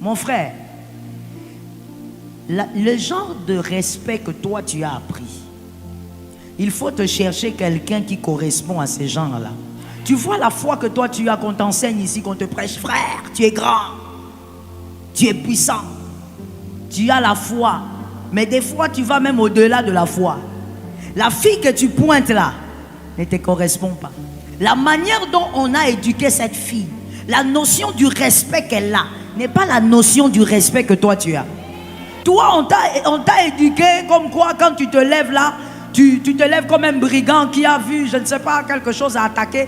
Mon frère, le genre de respect que toi tu as appris, il faut te chercher quelqu'un qui correspond à ces gens-là. Tu vois la foi que toi tu as, qu'on t'enseigne ici, qu'on te prêche, frère, tu es grand, tu es puissant, tu as la foi. Mais des fois tu vas même au-delà de la foi. La fille que tu pointes là ne te correspond pas. La manière dont on a éduqué cette fille, la notion du respect qu'elle a, n'est pas la notion du respect que toi tu as. Toi, on t'a éduqué comme quoi, quand tu te lèves là, tu te lèves comme un brigand qui a vu, je ne sais pas, quelque chose à attaquer.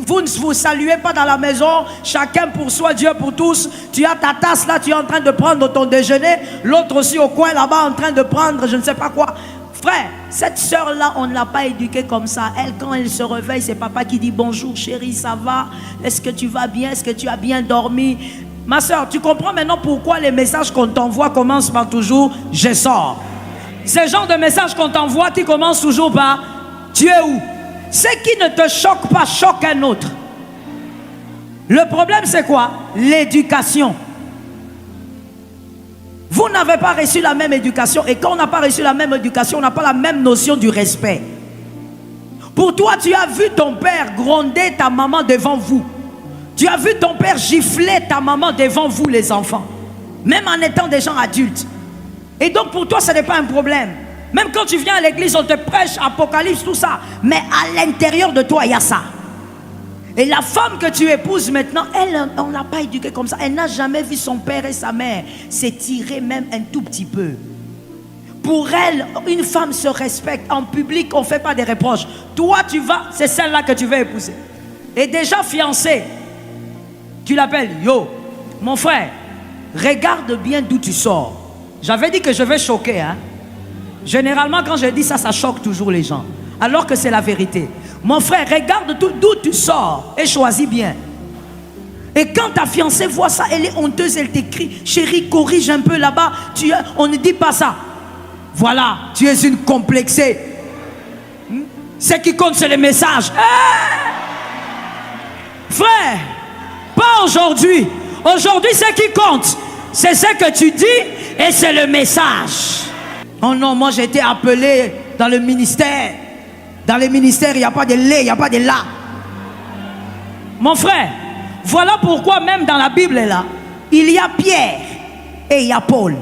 Vous ne vous saluez pas dans la maison, chacun pour soi, Dieu pour tous. Tu as ta tasse là, tu es en train de prendre ton déjeuner. L'autre aussi au coin là-bas en train de prendre je ne sais pas quoi. Frère, cette soeur-là, on ne l'a pas éduquée comme ça. Elle, quand elle se réveille, c'est papa qui dit bonjour chérie, ça va? Est-ce que tu vas bien? Est-ce que tu as bien dormi? Ma soeur, tu comprends maintenant pourquoi les messages qu'on t'envoie commencent par toujours « je sors ». Ce genre de messages qu'on t'envoie qui commencent toujours par « tu es où ?» Ce qui ne te choque pas choque un autre. Le problème c'est quoi? L'éducation. Vous n'avez pas reçu la même éducation, et quand on n'a pas reçu la même éducation, on n'a pas la même notion du respect. Pour toi, tu as vu ton père gronder ta maman devant vous. Tu as vu ton père gifler ta maman devant vous les enfants, même en étant des gens adultes. Et donc pour toi ce n'est pas un problème. Même quand tu viens à l'église, on te prêche Apocalypse, tout ça. Mais à l'intérieur de toi il y a ça. Et la femme que tu épouses maintenant, elle, on ne l'a pas éduquée comme ça. Elle n'a jamais vu son père et sa mère s'étirer même un tout petit peu. Pour elle, une femme se respecte. En public, on ne fait pas des reproches. Toi tu vas, c'est celle-là que tu veux épouser. Et déjà fiancée, tu l'appelles, yo, mon frère, regarde bien d'où tu sors. J'avais dit que je vais choquer, hein. Généralement, quand je dis ça, ça choque toujours les gens. Alors que c'est la vérité. Mon frère, regarde d'où tu sors et choisis bien. Et quand ta fiancée voit ça, elle est honteuse, elle t'écrit, chérie, corrige un peu là-bas. On ne dit pas ça. Voilà, tu es une complexée. Ce qui compte, c'est les messages. Frère, pas aujourd'hui. Aujourd'hui, ce qui compte, c'est ce que tu dis et c'est le message. Oh non, moi j'ai été appelé dans le ministère. Dans les ministères, il n'y a pas de lait, il n'y a pas de là. Mon frère, voilà pourquoi même dans la Bible là, il y a Pierre et il y a Paul.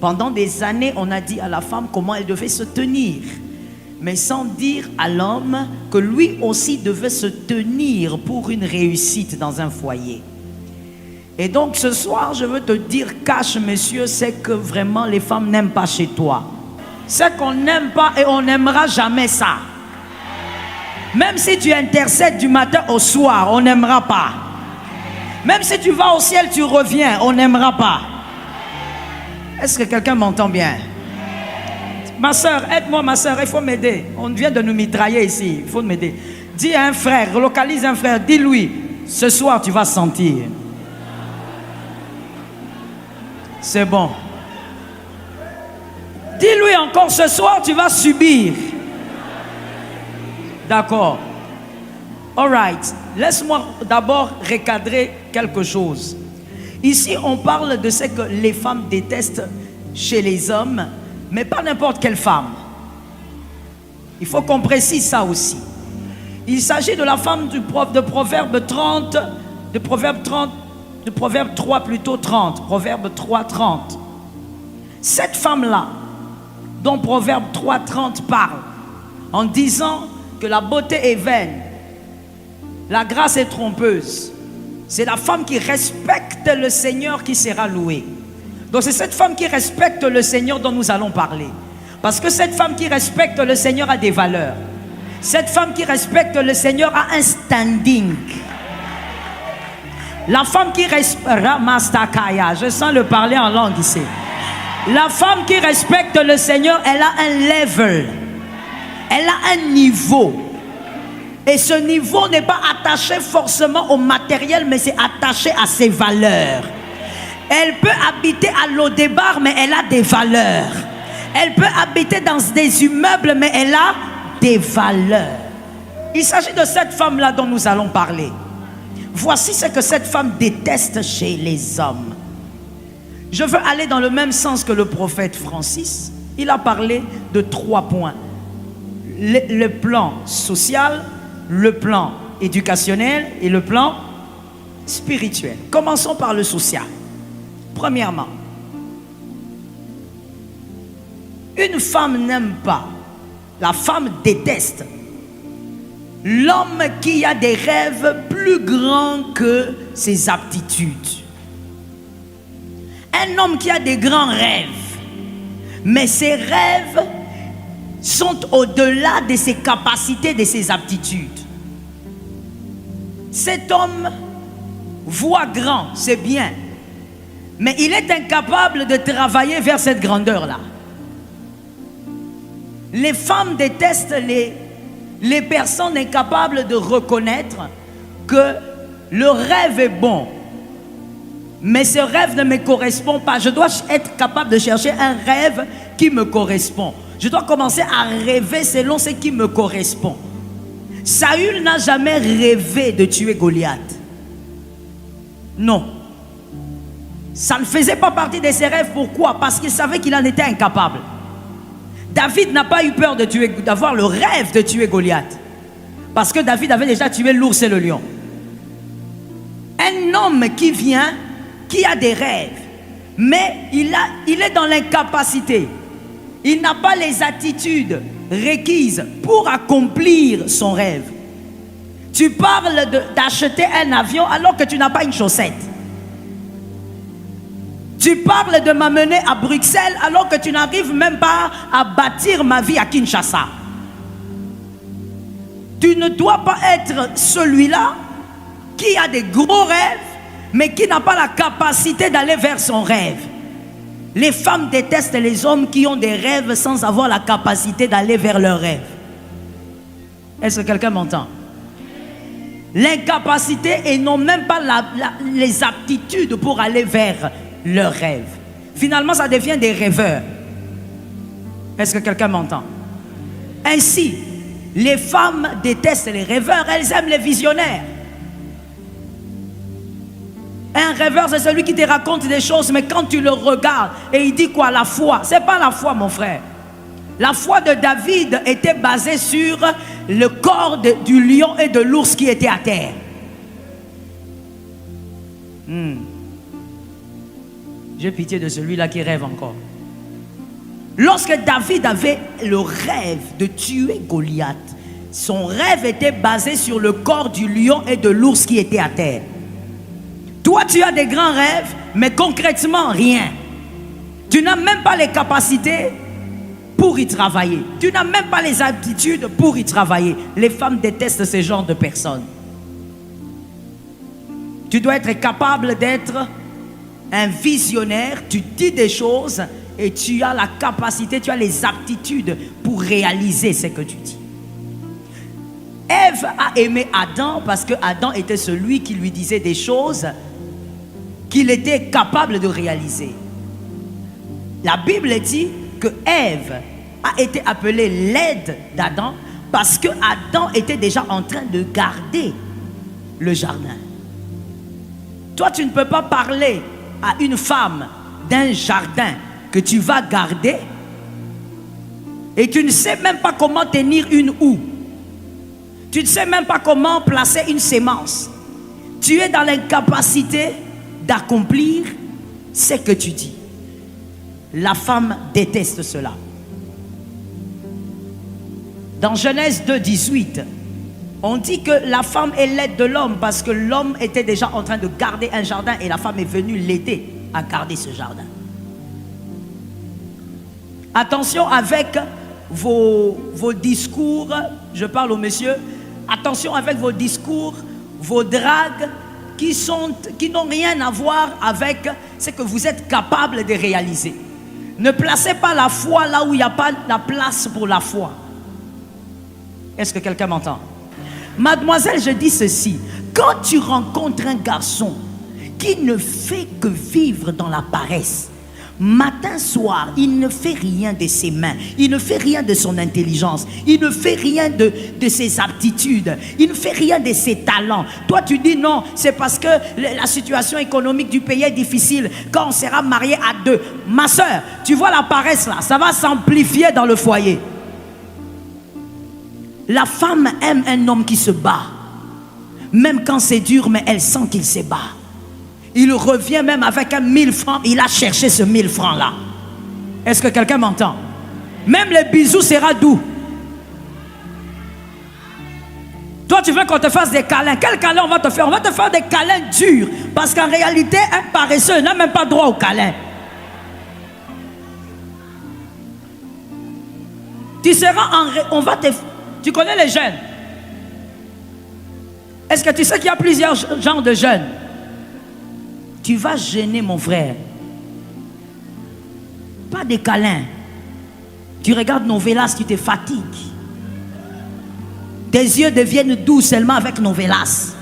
Pendant des années, on a dit à la femme comment elle devait se tenir, mais sans dire à l'homme que lui aussi devait se tenir pour une réussite dans un foyer. Et donc ce soir, je veux te dire, cache monsieur, c'est que vraiment les femmes n'aiment pas chez toi. C'est qu'on n'aime pas et on n'aimera jamais ça. Même si tu intercèdes du matin au soir, on n'aimera pas. Même si tu vas au ciel, tu reviens, on n'aimera pas. Est-ce que quelqu'un m'entend bien? Ma soeur, aide-moi ma soeur, il faut m'aider. On vient de nous mitrailler ici, il faut m'aider. Dis à un frère, relocalise un frère, dis-lui, ce soir tu vas sentir. C'est bon. Dis-lui encore, ce soir tu vas subir. D'accord. All right. Laisse-moi d'abord recadrer quelque chose. Ici, on parle de ce que les femmes détestent chez les hommes, mais pas n'importe quelle femme. Il faut qu'on précise ça aussi. Il s'agit de la femme de Proverbe 30, de Proverbe 3 plutôt 30, Proverbe 3, 30. Cette femme-là, dont Proverbe 3, 30 parle, en disant que la beauté est vaine, la grâce est trompeuse. C'est la femme qui respecte le Seigneur qui sera louée. Donc c'est cette femme qui respecte le Seigneur dont nous allons parler. Parce que cette femme qui respecte le Seigneur a des valeurs. Cette femme qui respecte le Seigneur a un standing. La femme qui respecte... Je sens le parler en langue ici. La femme qui respecte le Seigneur, elle a un level. Elle a un niveau. Et ce niveau n'est pas attaché forcément au matériel, mais c'est attaché à ses valeurs. Elle peut habiter à Lodebar, mais elle a des valeurs. Elle peut habiter dans des immeubles, mais elle a des valeurs. Il s'agit de cette femme-là dont nous allons parler. Voici ce que cette femme déteste chez les hommes. Je veux aller dans le même sens que le prophète Francis. Il a parlé de 3 points. Le plan social, le plan éducationnel et le plan spirituel. Commençons par le social. Premièrement, une femme n'aime pas, la femme déteste l'homme qui a des rêves plus grands que ses aptitudes. Un homme qui a des grands rêves, mais ses rêves sont au-delà de ses capacités, de ses aptitudes. Cet homme voit grand, c'est bien, mais il est incapable de travailler vers cette grandeur-là. Les femmes détestent les personnes incapables de reconnaître que le rêve est bon, mais ce rêve ne me correspond pas. Je dois être capable de chercher un rêve qui me correspond. Je dois commencer à rêver selon ce qui me correspond. Saül n'a jamais rêvé de tuer Goliath. Non. Ça ne faisait pas partie de ses rêves. Pourquoi? Parce qu'il savait qu'il en était incapable. David n'a pas eu peur d'avoir le rêve de tuer Goliath. Parce que David avait déjà tué l'ours et le lion. Un homme qui vient, qui a des rêves, mais il est dans l'incapacité. Il n'a pas les attitudes requises pour accomplir son rêve. Tu parles d'acheter un avion alors que tu n'as pas une chaussette. Tu parles de m'amener à Bruxelles alors que tu n'arrives même pas à bâtir ma vie à Kinshasa. Tu ne dois pas être celui-là qui a des gros rêves, mais qui n'a pas la capacité d'aller vers son rêve. Les femmes détestent les hommes qui ont des rêves sans avoir la capacité d'aller vers leurs rêves. Est-ce que quelqu'un m'entend? L'incapacité et non même pas les aptitudes pour aller vers leurs rêves. Finalement, ça devient des rêveurs. Est-ce que quelqu'un m'entend? Ainsi, les femmes détestent les rêveurs, elles aiment les visionnaires. Un rêveur, c'est celui qui te raconte des choses, mais quand tu le regardes, et il dit quoi? La foi. C'est pas la foi, mon frère. La foi de David était basée sur le corps du lion et de l'ours qui étaient à terre. J'ai pitié de celui-là qui rêve encore. Lorsque David avait le rêve de tuer Goliath, son rêve était basé sur le corps du lion et de l'ours qui étaient à terre. Toi, tu as des grands rêves, mais concrètement, rien. Tu n'as même pas les capacités pour y travailler. Tu n'as même pas les aptitudes pour y travailler. Les femmes détestent ce genre de personnes. Tu dois être capable d'être un visionnaire. Tu dis des choses et tu as la capacité, tu as les aptitudes pour réaliser ce que tu dis. Ève a aimé Adam parce que Adam était celui qui lui disait des choses qu'il était capable de réaliser. La Bible dit que Ève a été appelée l'aide d'Adam parce que Adam était déjà en train de garder le jardin. Toi, tu ne peux pas parler à une femme d'un jardin que tu vas garder et tu ne sais même pas comment tenir une houe. Tu ne sais même pas comment placer une sémence. Tu es dans l'incapacité d'accomplir ce que tu dis. La femme déteste cela. Dans Genèse 2, 18, on dit que la femme est l'aide de l'homme parce que l'homme était déjà en train de garder un jardin et la femme est venue l'aider à garder ce jardin. Attention avec vos discours, je parle aux messieurs, attention avec vos discours, vos dragues qui n'ont rien à voir avec ce que vous êtes capable de réaliser. Ne placez pas la foi là où il n'y a pas la place pour la foi. Est-ce que quelqu'un m'entend? Mademoiselle, je dis ceci. Quand tu rencontres un garçon qui ne fait que vivre dans la paresse, Matin, soir, il ne fait rien de ses mains, il ne fait rien de son intelligence, il ne fait rien de ses aptitudes, il ne fait rien de ses talents. Toi, tu dis non, c'est parce que la situation économique du pays est difficile. Quand on sera marié à deux, ma soeur, tu vois la paresse là, ça va s'amplifier dans le foyer. La femme aime un homme qui se bat, même quand c'est dur, mais elle sent qu'il se bat. Il revient même avec un 1000 francs. Il a cherché ce 1000 francs là. Est-ce que quelqu'un m'entend? Même les bisous sera doux. Toi tu veux qu'on te fasse des câlins. Quel câlin on va te faire? On va te faire des câlins durs. Parce qu'en réalité un paresseux n'a même pas droit au câlin. Tu seras on va te... Tu connais les jeunes? Est-ce que tu sais qu'il y a plusieurs genres de jeunes? Tu vas gêner mon frère. Pas de câlins. Tu regardes Novelas, tu te fatigues. Tes yeux deviennent doux seulement avec Novelas.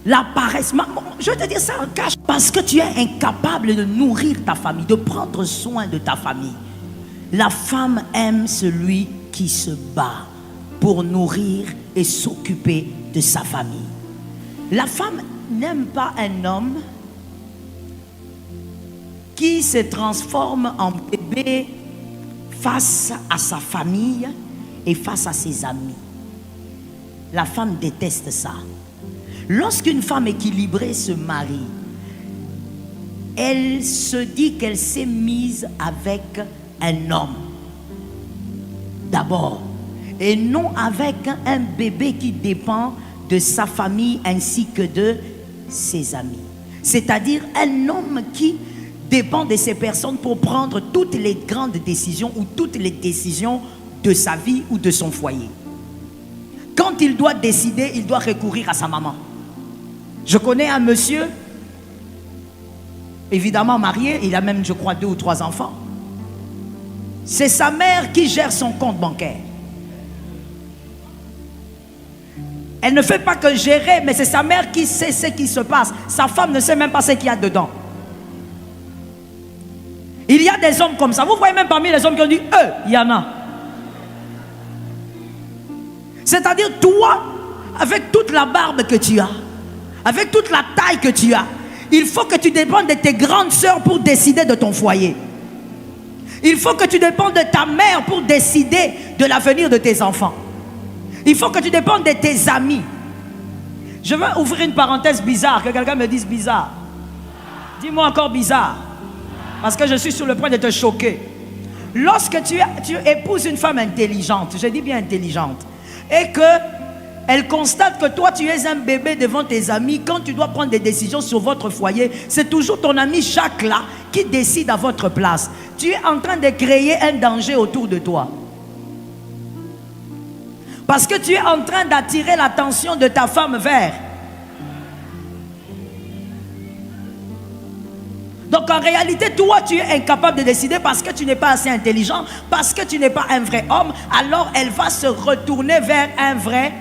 La paresse. Je vais te dire ça en cache. Parce que tu es incapable de nourrir ta famille, de prendre soin de ta famille. La femme aime celui qui se bat pour nourrir et s'occuper de sa famille. La femme n'aime pas un homme qui se transforme en bébé face à sa famille et face à ses amis. La femme déteste ça. Lorsqu'une femme équilibrée se marie, elle se dit qu'elle s'est mise avec un homme d'abord, et non avec un bébé qui dépend de sa famille ainsi que de ses amis. C'est-à-dire un homme qui dépend de ces personnes pour prendre toutes les grandes décisions ou toutes les décisions de sa vie ou de son foyer. Quand il doit décider, il doit recourir à sa maman. Je connais un monsieur, évidemment marié, il a même, je crois, 2 ou 3 enfants. C'est sa mère qui gère son compte bancaire. Elle ne fait pas que gérer, mais c'est sa mère qui sait ce qui se passe. Sa femme ne sait même pas ce qu'il y a dedans. Il y a des hommes comme ça. Vous voyez même parmi les hommes qui ont dit, il y en a. C'est-à-dire, toi, avec toute la barbe que tu as, avec toute la taille que tu as, il faut que tu dépendes de tes grandes sœurs pour décider de ton foyer. Il faut que tu dépendes de ta mère pour décider de l'avenir de tes enfants. Il faut que tu dépendes de tes amis. Je veux ouvrir une parenthèse bizarre, que quelqu'un me dise bizarre. Dis-moi encore bizarre. Parce que je suis sur le point de te choquer. Lorsque tu épouses une femme intelligente, je dis bien intelligente, et qu'elle constate que toi tu es un bébé devant tes amis, quand tu dois prendre des décisions sur votre foyer, c'est toujours ton ami Jacques là qui décide à votre place. Tu es en train de créer un danger autour de toi. Parce que tu es en train d'attirer l'attention de ta femme vers. Donc en réalité, toi, tu es incapable de décider parce que tu n'es pas assez intelligent, parce que tu n'es pas un vrai homme, alors elle va se retourner vers un vrai.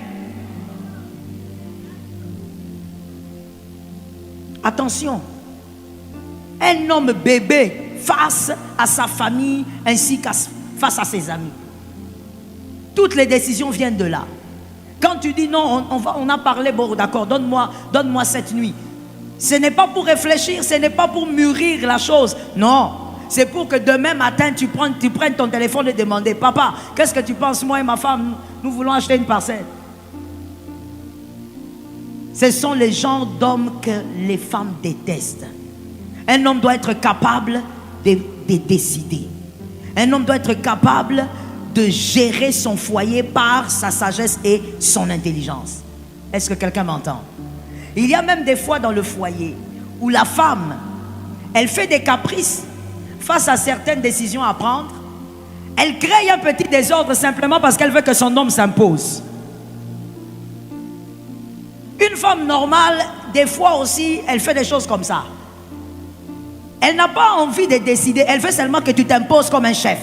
Attention, un homme bébé face à sa famille ainsi que face à ses amis. Toutes les décisions viennent de là. Quand tu dis non, on a parlé, bon d'accord, donne-moi cette nuit. Ce n'est pas pour réfléchir, ce n'est pas pour mûrir la chose. Non, c'est pour que demain matin, tu prennes ton téléphone et demander, papa, qu'est-ce que tu penses, moi et ma femme, nous voulons acheter une parcelle. Ce sont les genres d'hommes que les femmes détestent. Un homme doit être capable de décider. Un homme doit être capable de gérer son foyer par sa sagesse et son intelligence. Est-ce que quelqu'un m'entend? Il y a même des fois dans le foyer où la femme, elle fait des caprices face à certaines décisions à prendre. Elle crée un petit désordre simplement parce qu'elle veut que son homme s'impose. Une femme normale, des fois aussi, elle fait des choses comme ça. Elle n'a pas envie de décider, elle veut seulement que tu t'imposes comme un chef.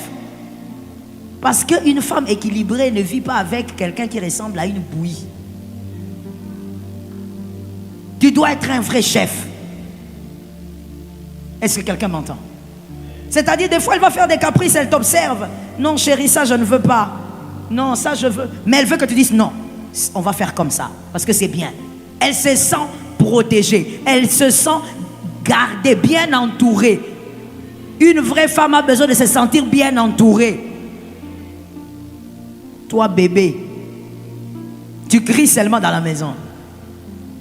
Parce qu'une femme équilibrée ne vit pas avec quelqu'un qui ressemble à une bouillie. Tu dois être un vrai chef. Est-ce que quelqu'un m'entend? C'est-à-dire, des fois, elle va faire des caprices, elle t'observe. Non, chérie, ça, je ne veux pas. Non, ça, je veux. Mais elle veut que tu dises non. On va faire comme ça, parce que c'est bien. Elle se sent protégée. Elle se sent gardée, bien entourée. Une vraie femme a besoin de se sentir bien entourée. Toi, bébé, tu cries seulement dans la maison.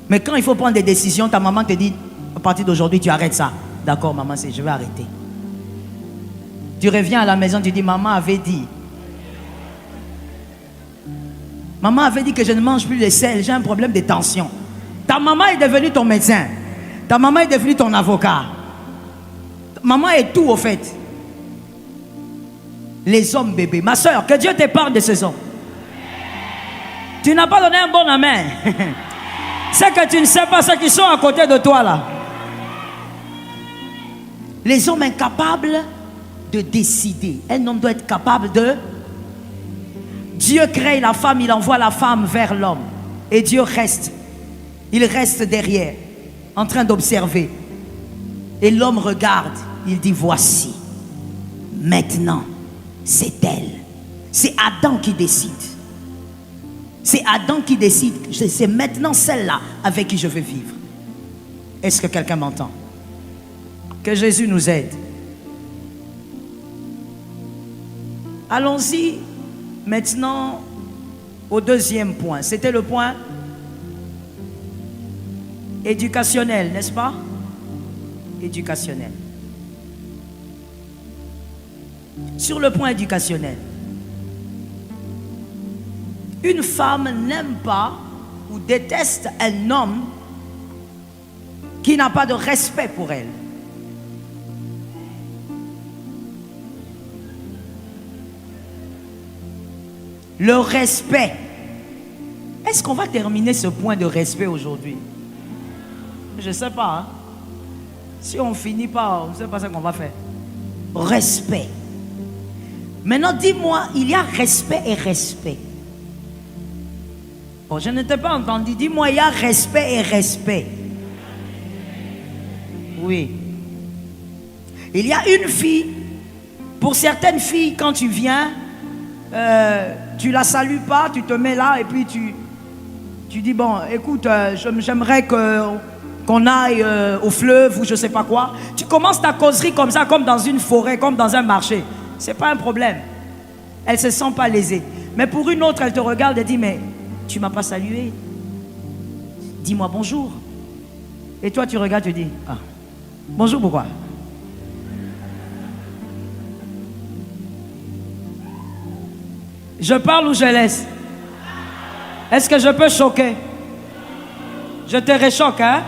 Mais quand il faut prendre des décisions, ta maman te dit, à partir d'aujourd'hui, tu arrêtes ça. D'accord, maman, je vais arrêter. Tu reviens à la maison, tu dis, maman avait dit. Maman avait dit que je ne mange plus le sel, j'ai un problème de tension. Ta maman est devenue ton médecin. Ta maman est devenue ton avocat. Maman est tout au fait. Les hommes bébés. Ma soeur, que Dieu t'épargne de ces hommes. Tu n'as pas donné un bon amen. C'est que tu ne sais pas ceux qui sont à côté de toi là. Les hommes incapables de décider. Un homme doit être capable de... Dieu crée la femme, il envoie la femme vers l'homme. Et Dieu reste. Il reste derrière, en train d'observer. Et l'homme regarde, il dit, voici. Maintenant, c'est elle. C'est Adam qui décide. C'est Adam qui décide. C'est maintenant celle-là avec qui je veux vivre. Est-ce que quelqu'un m'entend? Que Jésus nous aide. Allons-y maintenant au deuxième point. C'était le point éducationnel, n'est-ce pas? Éducationnel. Sur le point éducationnel, une femme n'aime pas ou déteste un homme qui n'a pas de respect pour elle. Le respect. Est-ce qu'on va terminer ce point de respect aujourd'hui? Je ne sais pas. Hein? Si on ne finit pas, on ne sait pas ce qu'on va faire. Respect. Maintenant, dis-moi, il y a respect et respect. Bon, je ne t'ai pas entendu. Dis-moi, il y a respect et respect. Oui. Il y a une fille. Pour certaines filles, quand tu viens, tu la salues pas, tu te mets là et puis tu dis, bon, écoute, j'aimerais qu'on aille au fleuve ou je sais pas quoi. Tu commences ta causerie comme ça, comme dans une forêt, comme dans un marché. C'est pas un problème. Elle se sent pas lésée. Mais pour une autre, elle te regarde et dit, mais tu m'as pas salué. Dis-moi bonjour. Et toi, tu regardes, tu dis, ah, bonjour, pourquoi? Je parle ou je laisse? Est-ce que je peux choquer? Je te réchoque, hein?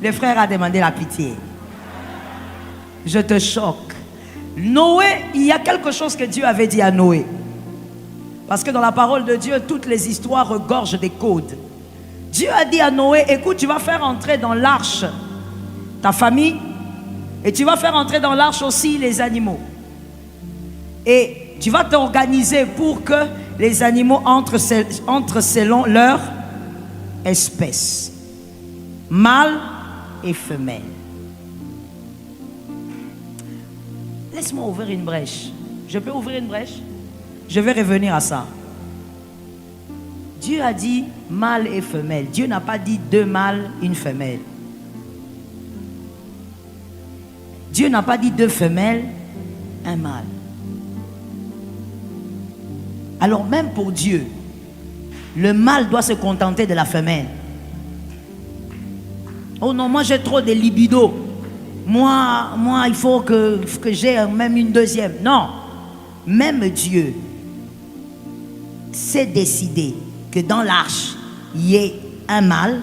Le frère a demandé la pitié. Je te choque. Noé, il y a quelque chose que Dieu avait dit à Noé. Parce que dans la parole de Dieu, toutes les histoires regorgent des codes. Dieu a dit à Noé, écoute, tu vas faire entrer dans l'arche ta famille et tu vas faire entrer dans l'arche aussi les animaux. Et tu vas t'organiser pour que les animaux entrent selon leur espèce. Mâle et femelle. Laisse-moi ouvrir une brèche. Je peux ouvrir une brèche? Je vais revenir à ça. Dieu a dit mâle et femelle. Dieu n'a pas dit deux mâles, une femelle. Dieu n'a pas dit deux femelles, un mâle. Alors même pour Dieu, le mâle doit se contenter de la femelle. Oh non, moi j'ai trop de libido. Moi il faut que j'ai même une deuxième. Non, même Dieu s'est décidé que dans l'arche, il y ait un mâle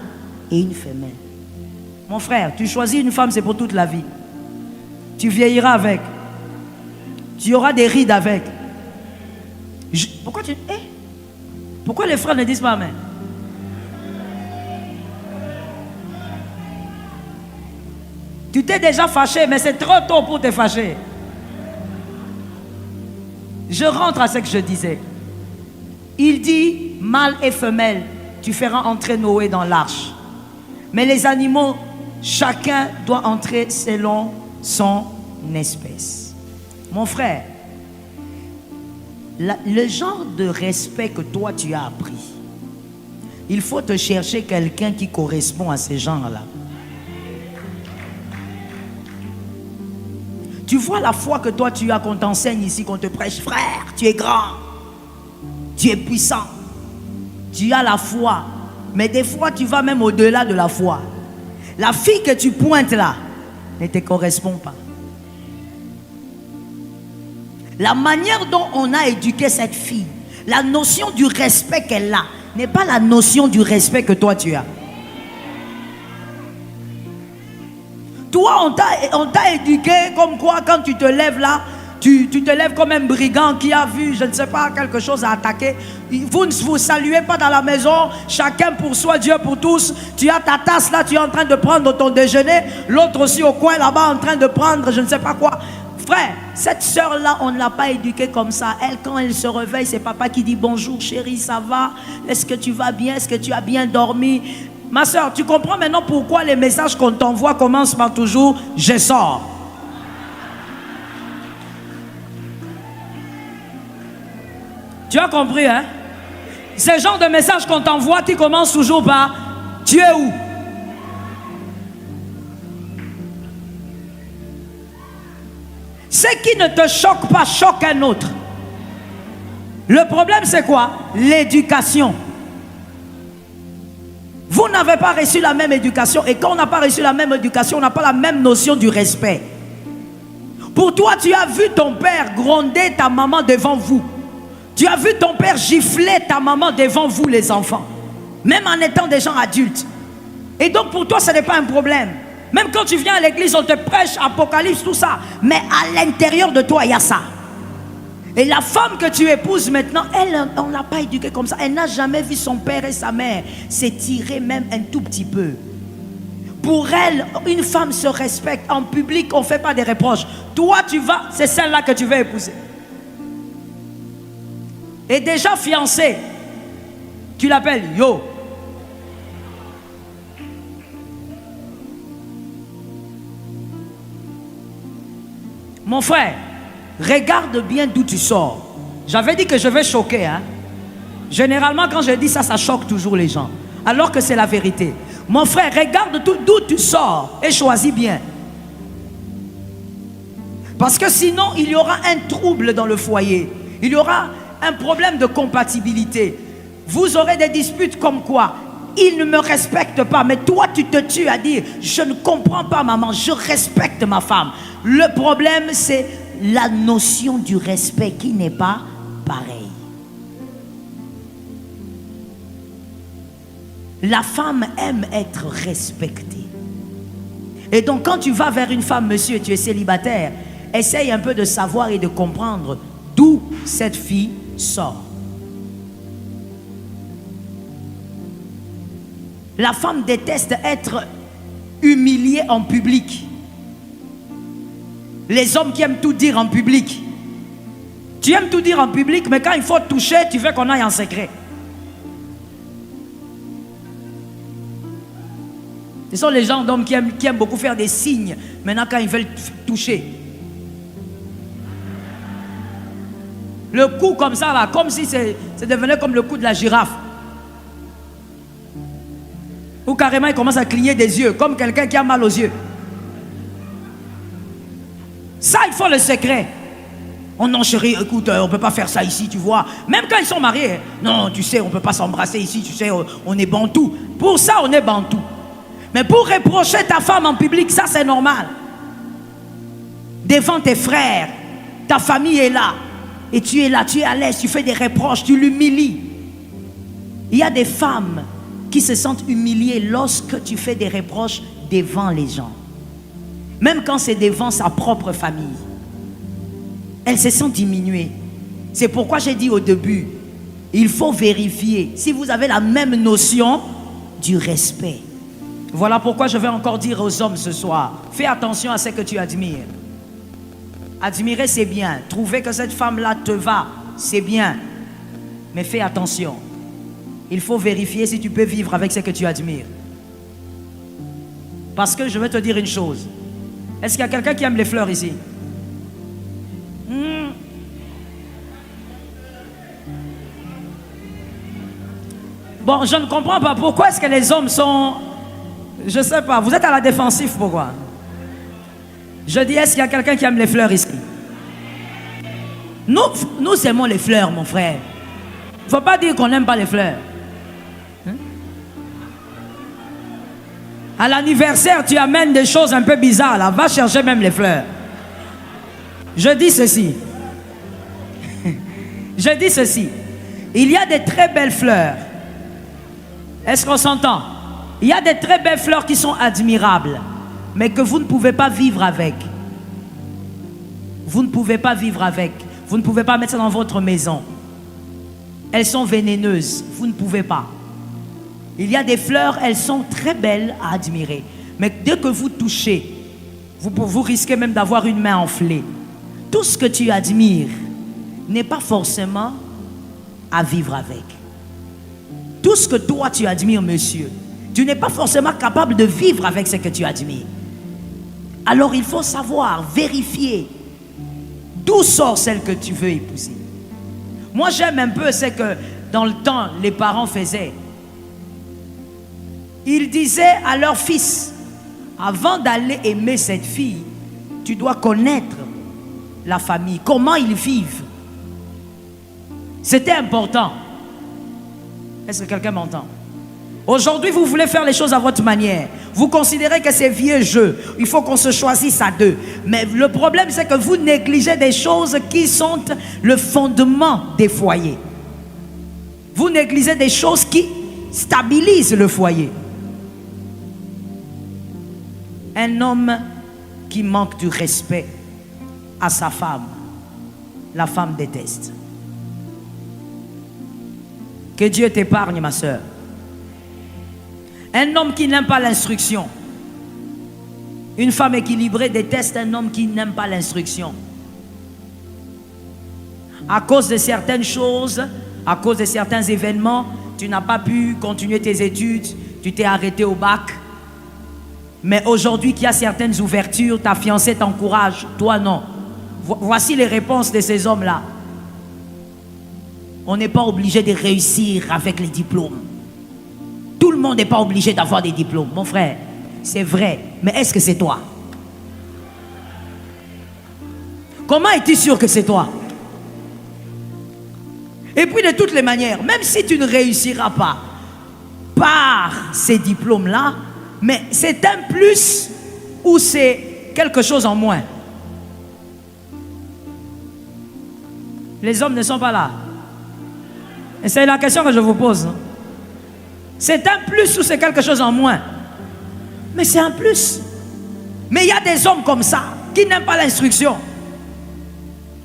et une femelle. Mon frère, tu choisis une femme, c'est pour toute la vie. Tu vieilliras avec. Tu auras des rides avec. Pourquoi les frères ne disent pas amen? Tu t'es déjà fâché, mais c'est trop tôt pour te fâcher. Je rentre à ce que je disais. Il dit, mâle et femelle, tu feras entrer Noé dans l'arche. Mais les animaux Chacun doit entrer selon son espèce. Mon frère, le genre de respect que toi tu as appris, il faut te chercher quelqu'un qui correspond à ces gens-là. Tu vois la foi que toi tu as, qu'on t'enseigne ici, qu'on te prêche, frère, tu es grand, tu es puissant, tu as la foi. Mais des fois tu vas même au-delà de la foi. La fille que tu pointes là ne te correspond pas. La manière dont on a éduqué cette fille, la notion du respect qu'elle a, n'est pas la notion du respect que toi tu as. Toi, on t'a éduqué comme quoi, quand tu te lèves là, tu te lèves comme un brigand qui a vu, je ne sais pas, quelque chose à attaquer. Vous ne vous saluez pas dans la maison, chacun pour soi, Dieu pour tous. Tu as ta tasse là, tu es en train de prendre ton déjeuner, l'autre aussi au coin là-bas en train de prendre je ne sais pas quoi. Frère, cette soeur-là, on ne l'a pas éduquée comme ça. Elle, quand elle se réveille, c'est papa qui dit bonjour chérie, ça va? Est-ce que tu vas bien? Est-ce que tu as bien dormi? Ma soeur, tu comprends maintenant pourquoi les messages qu'on t'envoie commencent par toujours « je sors ». Tu as compris, hein? Ce genre de message qu'on t'envoie, tu commences toujours par « tu es où ?» Ce qui ne te choque pas choque un autre. Le problème, c'est quoi? L'éducation. Vous n'avez pas reçu la même éducation. Et quand on n'a pas reçu la même éducation, on n'a pas la même notion du respect. Pour toi, tu as vu ton père gronder ta maman devant vous. Tu as vu ton père gifler ta maman devant vous, les enfants. Même en étant des gens adultes. Et donc pour toi, ce n'est pas un problème. Même quand tu viens à l'église, on te prêche Apocalypse, tout ça. Mais à l'intérieur de toi, il y a ça. Et la femme que tu épouses maintenant, elle, on ne l'a pas éduquée comme ça. Elle n'a jamais vu son père et sa mère s'étirer même un tout petit peu. Pour elle, une femme se respecte. En public, on ne fait pas des reproches. Toi, tu vas, c'est celle-là que tu veux épouser. Et déjà fiancée, tu l'appelles Yo. Mon frère, regarde bien d'où tu sors. J'avais dit que je vais choquer, hein. Généralement, quand je dis ça, ça choque toujours les gens. Alors que c'est la vérité. Mon frère, regarde d'où tu sors et choisis bien. Parce que sinon, il y aura un trouble dans le foyer. Il y aura un problème de compatibilité. Vous aurez des disputes comme quoi il ne me respecte pas, mais toi tu te tues à dire je ne comprends pas maman, je respecte ma femme. Le problème c'est la notion du respect qui n'est pas pareille. La femme aime être respectée. Et donc quand tu vas vers une femme, monsieur, tu es célibataire, essaye un peu de savoir et de comprendre d'où cette fille sort. La femme déteste être humiliée en public. Les hommes qui aiment tout dire en public. Tu aimes tout dire en public, mais quand il faut toucher, tu veux qu'on aille en secret. Ce sont les gens d'hommes qui aiment beaucoup faire des signes. Maintenant, quand ils veulent toucher. Le cou comme ça, là, comme si c'est devenu comme le cou de la girafe. Ou carrément, il commence à cligner des yeux, comme quelqu'un qui a mal aux yeux. Ça, il faut le secret. Oh non, chérie, écoute, on ne peut pas faire ça ici, tu vois. Même quand ils sont mariés. Non, tu sais, on ne peut pas s'embrasser ici, tu sais, on est bantou. Pour ça, on est bantou. Mais pour reprocher ta femme en public, ça, c'est normal. Devant tes frères, ta famille est là. Et tu es là, tu es à l'aise, tu fais des reproches, tu l'humilies. Il y a des femmes qui se sentent humiliées lorsque tu fais des reproches devant les gens. Même quand c'est devant sa propre famille. Elle se sent diminuée. C'est pourquoi j'ai dit au début, il faut vérifier si vous avez la même notion du respect. Voilà pourquoi je vais encore dire aux hommes ce soir, fais attention à ce que tu admires. Admirer, c'est bien. Trouver que cette femme-là te va, c'est bien. Mais fais attention. Il faut vérifier si tu peux vivre avec ce que tu admires. Parce que je vais te dire une chose. Est-ce qu'il y a quelqu'un qui aime les fleurs ici? Bon, je ne comprends pas. Pourquoi est-ce que les hommes sont... Je ne sais pas. Vous êtes à la défensive, pourquoi? Je dis, est-ce qu'il y a quelqu'un qui aime les fleurs ici? Nous aimons les fleurs, mon frère. Il ne faut pas dire qu'on n'aime pas les fleurs. Hein? À l'anniversaire, tu amènes des choses un peu bizarres, là. Va chercher même les fleurs. Je dis ceci. Je dis ceci. Il y a des très belles fleurs. Est-ce qu'on s'entend? Il y a des très belles fleurs qui sont admirables, mais que vous ne pouvez pas vivre avec. Vous ne pouvez pas vivre avec. Vous ne pouvez pas mettre ça dans votre maison. Elles sont vénéneuses. Vous ne pouvez pas. Il y a des fleurs, elles sont très belles à admirer. Mais dès que vous touchez, vous risquez même d'avoir une main enflée. Tout ce que tu admires n'est pas forcément à vivre avec. Tout ce que toi tu admires, monsieur, tu n'es pas forcément capable de vivre avec ce que tu admires. Alors il faut savoir, vérifier d'où sort celle que tu veux épouser. Moi j'aime un peu ce que dans le temps les parents faisaient. Ils disaient à leur fils, avant d'aller aimer cette fille, tu dois connaître la famille, comment ils vivent. C'était important. Est-ce que quelqu'un m'entend? Aujourd'hui, vous voulez faire les choses à votre manière. Vous considérez que c'est vieux jeu. Il faut qu'on se choisisse à deux. Mais le problème, c'est que vous négligez des choses qui sont le fondement des foyers. Vous négligez des choses qui stabilisent le foyer. Un homme qui manque du respect à sa femme, la femme déteste. Que Dieu t'épargne, ma soeur. Un homme qui n'aime pas l'instruction. Une femme équilibrée déteste un homme qui n'aime pas l'instruction. À cause de certaines choses, à cause de certains événements, tu n'as pas pu continuer tes études, tu t'es arrêté au bac. Mais aujourd'hui qu'il y a certaines ouvertures, ta fiancée t'encourage, toi non. Voici les réponses de ces hommes-là. On n'est pas obligé de réussir avec les diplômes. Tout le monde n'est pas obligé d'avoir des diplômes. Mon frère, c'est vrai, mais est-ce que c'est toi? Comment es-tu sûr que c'est toi? Et puis de toutes les manières, même si tu ne réussiras pas par ces diplômes-là, mais c'est un plus ou c'est quelque chose en moins? Les hommes ne sont pas là. Et c'est la question que je vous pose. C'est un plus ou c'est quelque chose en moins? Mais c'est un plus. Mais il y a des hommes comme ça qui n'aiment pas l'instruction.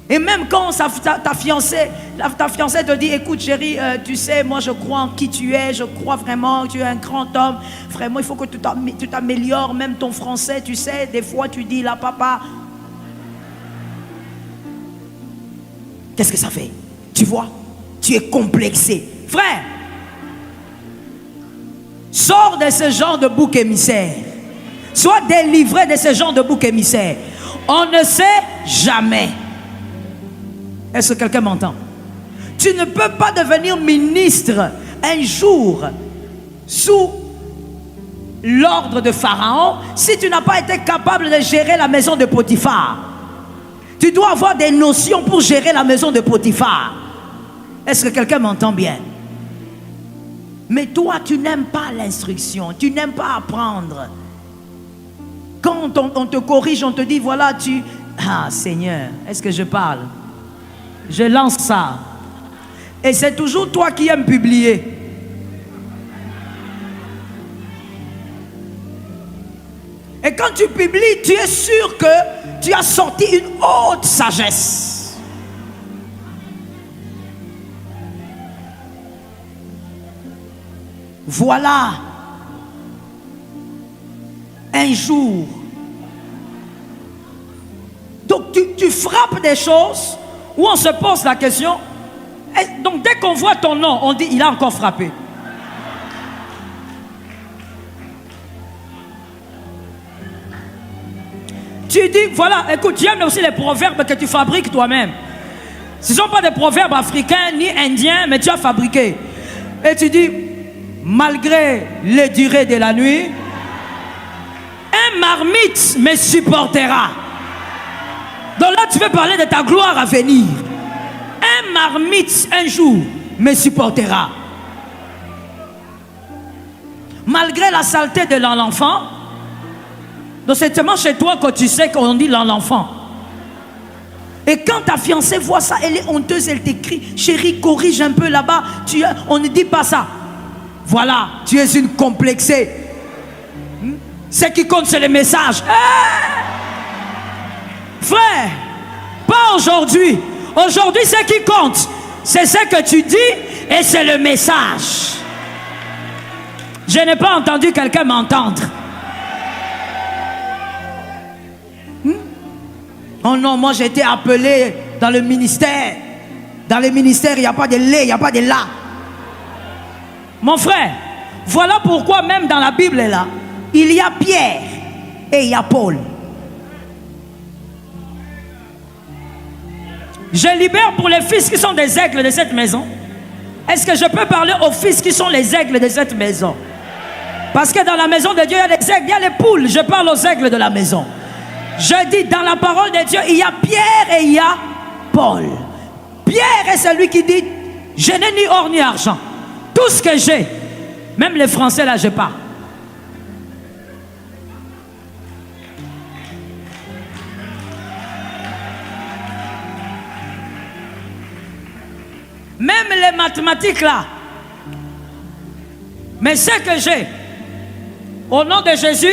Et même quand ta fiancée te dit, écoute chérie, tu sais, moi je crois en qui tu es, je crois vraiment que tu es un grand homme. Vraiment, il faut que tu t'améliores, même ton français, tu sais, des fois tu dis là, papa. Qu'est-ce que ça fait? Tu vois? Tu es complexé. Frère, sors de ce genre de bouc émissaire. Sois délivré de ce genre de bouc émissaire. On ne sait jamais. Est-ce que quelqu'un m'entend? Tu ne peux pas devenir ministre un jour sous l'ordre de Pharaon si tu n'as pas été capable de gérer la maison de Potiphar. Tu dois avoir des notions pour gérer la maison de Potiphar. Est-ce que quelqu'un m'entend bien? Mais toi, tu n'aimes pas l'instruction, tu n'aimes pas apprendre. Quand on te corrige, on te dit, voilà, tu... Ah, Seigneur, est-ce que je parle? Je lance ça. Et c'est toujours toi qui aimes publier. Et quand tu publies, tu es sûr que tu as sorti une haute sagesse. Voilà un jour. Donc tu frappes des choses où on se pose la question. Et donc dès qu'on voit ton nom, on dit il a encore frappé. tu dis, voilà, écoute, tu aimes aussi les proverbes que tu fabriques toi-même. Ce ne sont pas des proverbes africains ni indiens, mais tu as fabriqué. Et tu dis, malgré les durées de la nuit, un marmite me supportera. Donc là, tu veux parler de ta gloire à venir. Un marmite, un jour, me supportera. Malgré la saleté de l'enfant, donc c'est seulement chez toi que tu sais qu'on dit l'enfant. Et quand ta fiancée voit ça, elle est honteuse, elle t'écrit, chérie, corrige un peu là-bas, on ne dit pas ça. Voilà, tu es une complexée. Ce qui compte, c'est le message. Frère, pas aujourd'hui. Aujourd'hui, ce qui compte, c'est ce que tu dis et c'est le message. Je n'ai pas entendu quelqu'un m'entendre. Oh non, moi j'ai été appelé dans le ministère. Dans le ministère, il n'y a pas de lait, il n'y a pas de là. Mon frère, voilà pourquoi même dans la Bible là, il y a Pierre et il y a Paul. Je libère pour les fils qui sont des aigles de cette maison. Est-ce que je peux parler aux fils qui sont les aigles de cette maison? Parce que dans la maison de Dieu, il y a des aigles, il y a les poules. Je parle aux aigles de la maison. Je dis, dans la parole de Dieu, il y a Pierre et il y a Paul. Pierre est celui qui dit, je n'ai ni or ni argent. Tout ce que j'ai, même les Français là, je pas. Même les mathématiques là. Mais ce que j'ai, au nom de Jésus,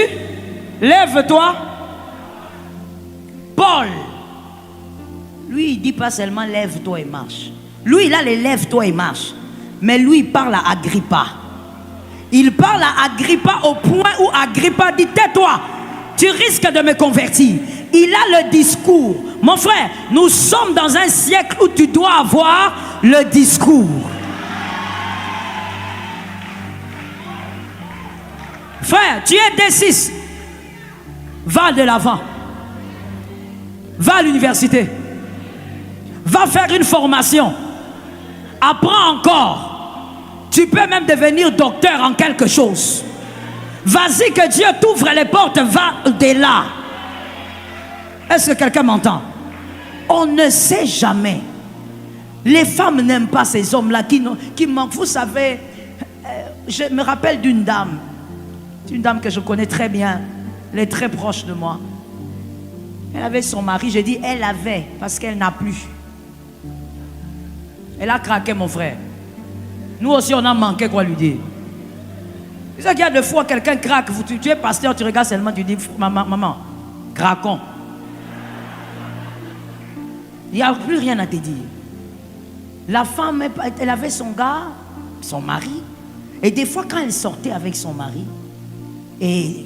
lève-toi. Paul, lui, il dit pas seulement lève-toi et marche. Lui, il a les lève-toi et marche. Mais lui, il parle à Agrippa. Il parle à Agrippa au point où Agrippa dit, tais-toi, tu risques de me convertir. Il a le discours. Mon frère, nous sommes dans un siècle où tu dois avoir le discours. Frère, tu es D6. Va de l'avant. Va à l'université. Va faire une formation. Apprends encore. Tu peux même devenir docteur en quelque chose. Vas-y que Dieu t'ouvre les portes. Va de là. Est-ce que quelqu'un m'entend? On ne sait jamais. Les femmes n'aiment pas ces hommes-là qui manquent. Vous savez, je me rappelle d'une dame. C'est une dame que je connais très bien. Elle est très proche de moi. Elle avait son mari. J'ai dit, elle avait, parce qu'elle n'a plus. Elle a craqué, mon frère. Nous aussi, on a manqué quoi lui dire. C'est ça qu'il y a des fois, quelqu'un craque. Tu es pasteur, tu regardes seulement, tu dis, maman, craquons. Il n'y a plus rien à te dire. La femme, elle avait son gars, son mari. Et des fois, quand elle sortait avec son mari, et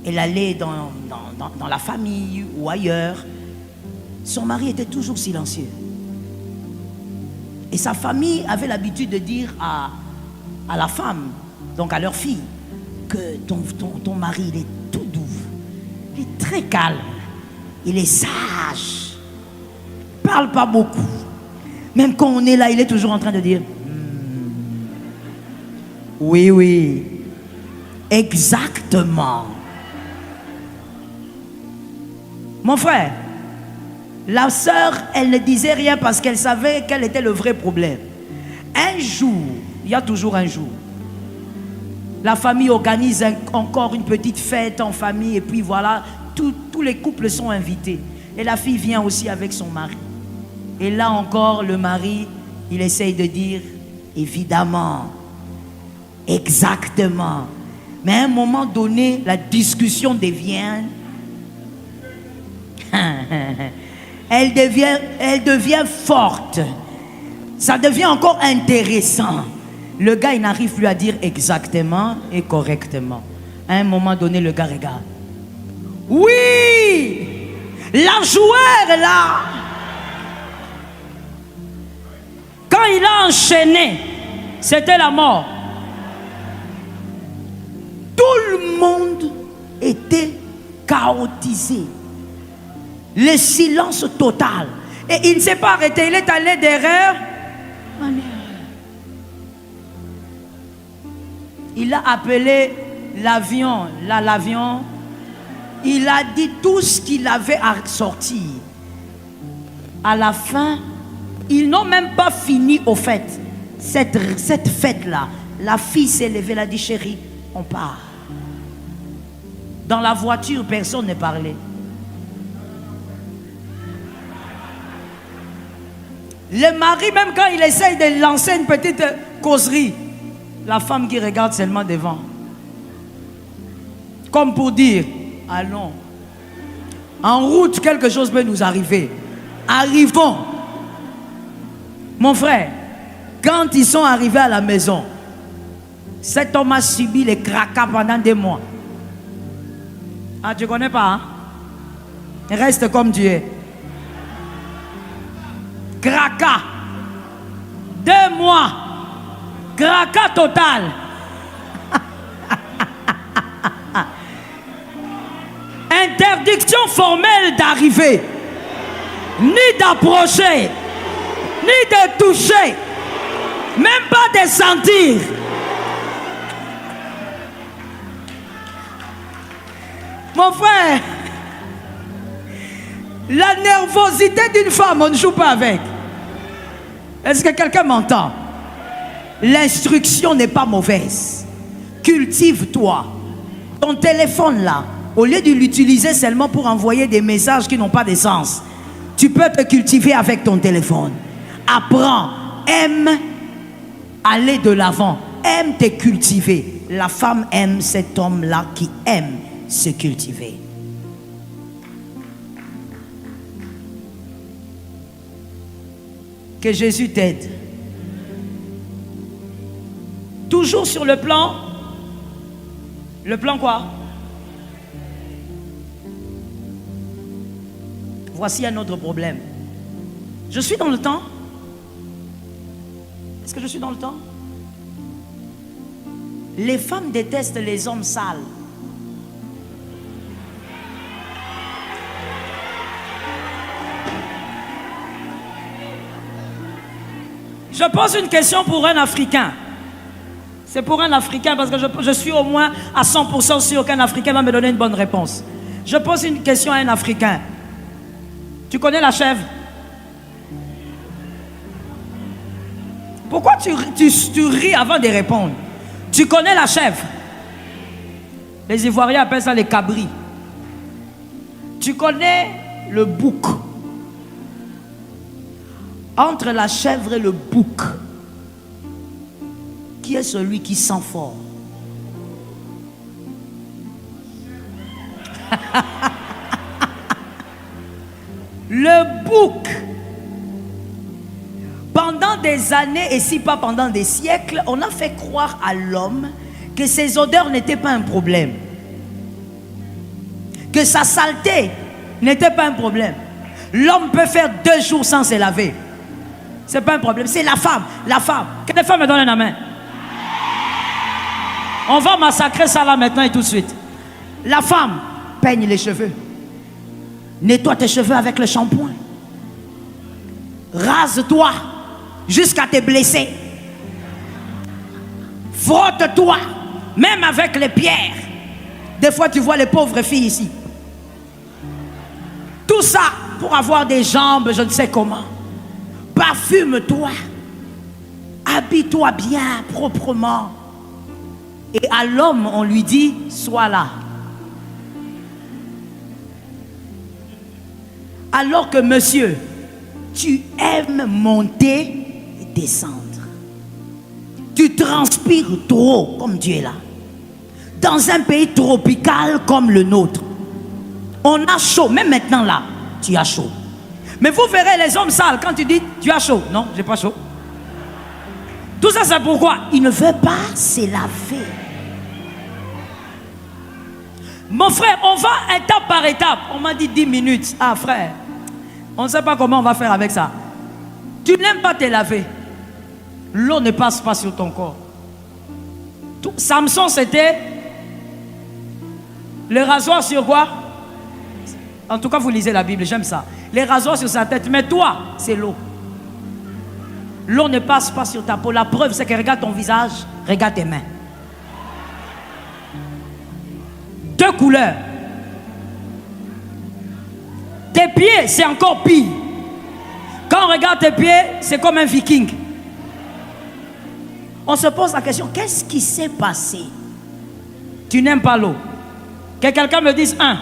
elle allait dans la famille ou ailleurs, son mari était toujours silencieux. Et sa famille avait l'habitude de dire à la femme, donc à leur fille, que ton mari, il est tout doux, il est très calme, il est sage, il ne parle pas beaucoup. Même quand on est là, il est toujours en train de dire oui, exactement. Mon frère, la sœur, elle ne disait rien parce qu'elle savait quel était le vrai problème. Un jour, il y a toujours un jour, la famille organise encore une petite fête en famille et puis voilà, tous les couples sont invités. Et la fille vient aussi avec son mari. Et là encore, le mari, il essaye de dire, évidemment, exactement. Mais à un moment donné, la discussion devient... Elle devient forte. Ça devient encore intéressant. Le gars, il n'arrive plus à dire exactement et correctement. À un moment donné, le gars regarde. Oui, la joueur là. Quand il a enchaîné, c'était la mort. Tout le monde était chaotisé. Le silence total. Et il ne s'est pas arrêté, il est allé derrière. Il a appelé l'avion, l'avion. Il a dit tout ce qu'il avait à sortir. À la fin, ils n'ont même pas fini au fait. Cette fête-là, la fille s'est levée, elle a dit chérie, on part. Dans la voiture, personne ne parlait. Le mari, même quand il essaye de lancer une petite causerie, la femme qui regarde seulement devant. Comme pour dire, allons. En route, quelque chose peut nous arriver. Arrivons. Mon frère, quand ils sont arrivés à la maison, cet homme a subi les cracas pendant des mois. Ah, tu ne connais pas, hein? Reste comme tu es. Cracas. 2 mois. Cracas total. Interdiction formelle d'arriver, ni d'approcher, ni de toucher, même pas de sentir. Mon frère, la nervosité d'une femme, on ne joue pas avec. Est-ce que quelqu'un m'entend? L'instruction n'est pas mauvaise. Cultive-toi. Ton téléphone là, au lieu de l'utiliser seulement pour envoyer des messages qui n'ont pas de sens, tu peux te cultiver avec ton téléphone. Apprends, aime aller de l'avant, aime te cultiver. La femme aime cet homme-là qui aime se cultiver. Que Jésus t'aide. Toujours sur le plan. Le plan quoi? Voici un autre problème. Je suis dans le temps. Est-ce que je suis dans le temps? Les femmes détestent les hommes sales. Je pose une question pour un Africain. C'est pour un Africain parce que je suis au moins à 100% sûr qu'un Africain va me donner une bonne réponse. Je pose une question à un Africain. Tu connais la chèvre? Pourquoi tu ris avant de répondre? Tu connais la chèvre? Les Ivoiriens appellent ça les cabris. Tu connais le bouc? Entre la chèvre et le bouc, qui est celui qui sent fort? Le bouc. Pendant des années, et si pas pendant des siècles, on a fait croire à l'homme que ses odeurs n'étaient pas un problème, que sa saleté n'était pas un problème. L'homme peut faire 2 jours sans se laver. C'est pas un problème. C'est la femme. La femme. Que les femmes me donnent la main. On va massacrer ça là maintenant et tout de suite. La femme peigne les cheveux. Nettoie tes cheveux avec le shampoing. Rase-toi jusqu'à te blesser. Frotte-toi, même avec les pierres. Des fois, tu vois les pauvres filles ici. Tout ça pour avoir des jambes, je ne sais comment. Parfume-toi. Habille-toi bien, proprement. Et à l'homme, on lui dit, sois là. Alors que monsieur, tu aimes monter et descendre. Tu transpires trop comme tu es là. Dans un pays tropical comme le nôtre, on a chaud. Même maintenant là, tu as chaud. Mais vous verrez les hommes sales quand tu dis tu as chaud. Non, j'ai pas chaud. Tout ça c'est pourquoi il ne veut pas se laver. Mon frère, on va étape par étape. On m'a dit 10 minutes. Ah frère, on ne sait pas comment on va faire avec ça. Tu n'aimes pas te laver. L'eau ne passe pas sur ton corps. Samson c'était le rasoir sur quoi? En tout cas, vous lisez la Bible, j'aime ça. Les rasoirs sur sa tête, mais toi, c'est l'eau. L'eau ne passe pas sur ta peau. La preuve, c'est que regarde ton visage, regarde tes mains. Deux couleurs. Tes pieds, c'est encore pire. Quand on regarde tes pieds, c'est comme un viking. On se pose la question, qu'est-ce qui s'est passé? Tu n'aimes pas l'eau. Que quelqu'un me dise un.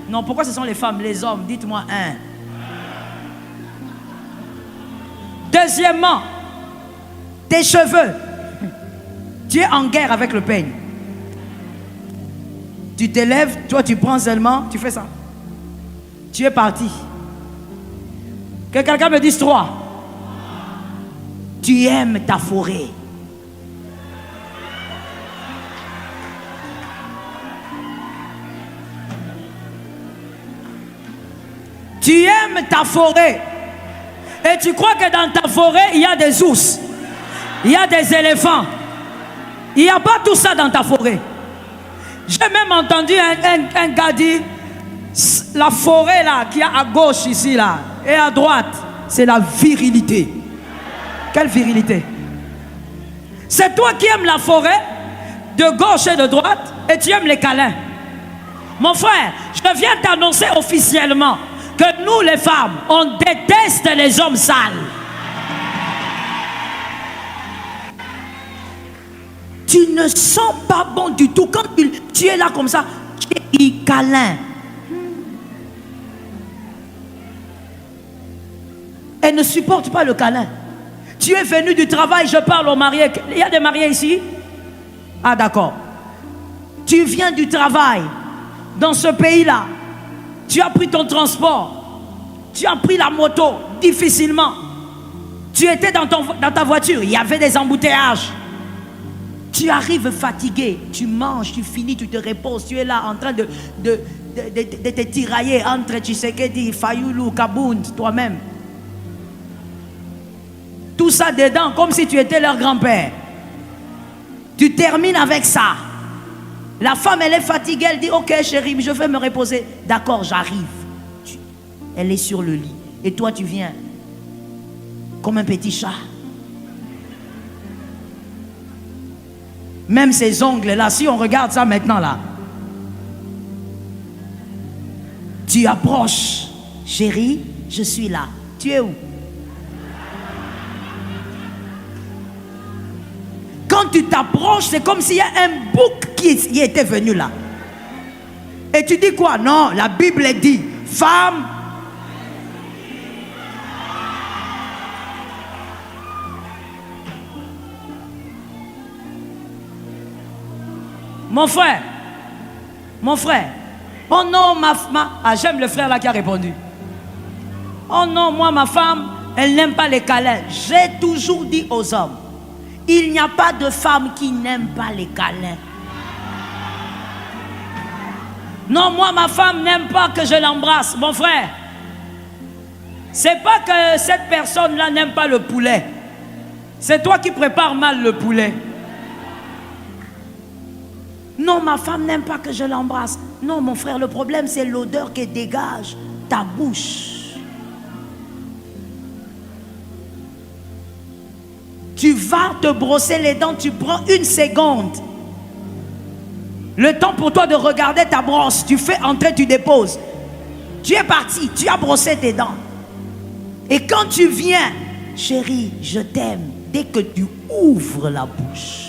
Non, pourquoi ce sont les femmes, les hommes? Dites-moi un. Deuxièmement, tes cheveux. Tu es en guerre avec le peigne. Tu te lèves, toi tu prends seulement, tu fais ça. Tu es parti. Que quelqu'un me dise trois. Tu aimes ta forêt. Tu aimes ta forêt. Et tu crois que dans ta forêt, il y a des ours. Il y a des éléphants. Il n'y a pas tout ça dans ta forêt. J'ai même entendu un gars dire, la forêt là, qu'il y a à gauche ici là, et à droite, c'est la virilité. Quelle virilité? C'est toi qui aimes la forêt, de gauche et de droite, et tu aimes les câlins. Mon frère, je viens t'annoncer officiellement que nous les femmes, on déteste les hommes sales. Tu ne sens pas bon du tout. Quand tu es là comme ça, tu es câlin. Elle ne supporte pas le câlin. Tu es venu du travail, je parle aux mariés. Il y a des mariés ici? Ah d'accord. Tu viens du travail dans ce pays-là. Tu as pris ton transport. Tu as pris la moto difficilement. Tu étais dans ta voiture. Il y avait des embouteillages. Tu arrives fatigué. Tu manges, tu finis, tu te reposes. Tu es là en train de te tirailler entre Tshisekedi, Fayoulou, Kabound, toi-même. Tout ça dedans comme si tu étais leur grand-père. Tu termines avec ça. La femme, elle est fatiguée, elle dit, ok chérie, je vais me reposer. D'accord, j'arrive. Elle est sur le lit. Et toi, tu viens comme un petit chat. Même ces ongles là, si on regarde ça maintenant là. Tu approches. Chérie, je suis là. Tu es où? Quand tu t'approches, c'est comme s'il y a un bouc qui était venu là. Et tu dis quoi? Non, la Bible dit, femme. Mon frère, oh non, ah, j'aime le frère là qui a répondu. Oh non, moi, ma femme, elle n'aime pas les câlins. J'ai toujours dit aux hommes, il n'y a pas de femme qui n'aime pas les câlins. Non, moi, ma femme n'aime pas que je l'embrasse. Mon frère, c'est pas que cette personne-là n'aime pas le poulet. C'est toi qui prépares mal le poulet. Non, ma femme n'aime pas que je l'embrasse. Non, mon frère, le problème, c'est l'odeur que dégage ta bouche. Tu vas te brosser les dents, tu prends 1 seconde. Le temps pour toi de regarder ta brosse. Tu fais entrer, tu déposes. Tu es parti, tu as brossé tes dents. Et quand tu viens, chérie, je t'aime. Dès que tu ouvres la bouche,